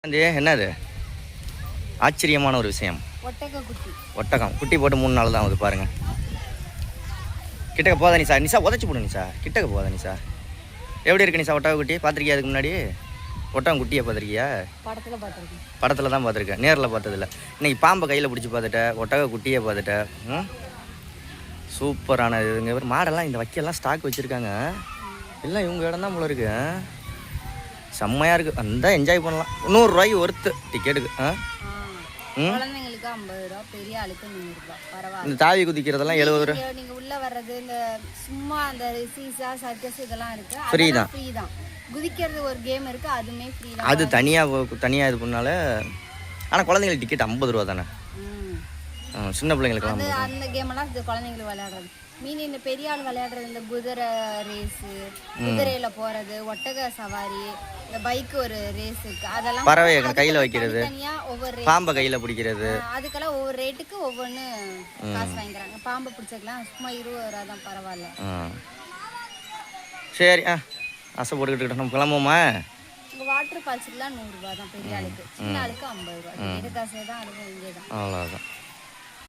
அது என்னது ஆச்சரியமான ஒரு விஷயம். ஒட்டகம் குட்டி போட்டு 3 நாள் தான் ஆகுது பாருங்க. கிட்டக்க போதா நிசா, நிசா உதச்சி போடு நிசா, கிட்டக்க போதா நிசா. எப்படி இருக்கு நிசா ஒட்டக குட்டி? பார்த்துருக்கியா அதுக்கு முன்னாடி ஒட்டகம் குட்டியை பார்த்துருக்கியா? படத்தில் தான் பார்த்துருக்கேன், நேரில் பார்த்ததில்ல. இன்னைக்கு பாம்பை கையில் பிடிச்சி பார்த்துட்டேன், ஒட்டக குட்டியை பார்த்துட்டேன். சூப்பரான இதுங்க. ஒரு மாடெல்லாம் இந்த வைக்கெல்லாம் ஸ்டாக் வச்சுருக்காங்க. எல்லாம் இவங்க இடம் தான் போல இருக்கு. செம்மையாக இருக்குது, அந்த என்ஜாய் பண்ணலாம். 100 ரூபாய்க்கு ஒர்த்து டிக்கெட்டுக்கு. குழந்தைங்களுக்கு 50 ரூபா, பெரிய ஆளுக்கு 100 ரூபா. பரவாயில்ல. இந்த தாவி குதிக்கிறதெல்லாம் 70 ரூபா. நீங்க உள்ள வர்றது இந்த சும்மா அந்த சீசா சர்க்கஸ் இதெல்லாம் இருக்கு, ஃப்ரீ தான். ஃப்ரீ தான். குதிக்கிறது ஒரு கேம் இருக்கு, அதுமே ஃப்ரீ தான். அது தனியாக இது பண்ணால. ஆனால் குழந்தைங்களுக்கு டிக்கெட் 50 ரூபா தானே. சின்ன பிள்ளைங்களுக்கு அந்த கேம் எல்லாம் குழந்தைங்களுக்கு விளையாடுறது. மீன் இந்த பெரிய ஆள் விளையாடுறது இந்த குதிரை ரேஸு, குதிரையில போறது, ஒட்டக சவாரி, இந்த பைக் ஒரு ரேஸ் இருக்கு. அதெல்லாம் பறவை கையில வைக்கிறது, தனியா ஒவ்வொரு பாம்பை கையில பிடிக்கிறது, அதுக்கெல்லாம் ஒவ்வொரு ரேட்டுக்கு ஒவ்வொன்று காசு வாங்கிக்கிறாங்க. பாம்பை பிடிச்சிக்கலாம் சும்மா 20 ரூபா தான், பரவாயில்ல. சரி, ஆசை போட்டுக்கிட்டு நம்ம கிளம்புமா? இங்கே வாட்டர் ஃபால்ஸுக்குலாம் 100 ரூபா தான் பெரிய ஆளுக்கு, சின்ன ஆளுக்கு 50 ரூபா. காசே தான், அதுவும் இங்கே தான். அவ்வளோதான்.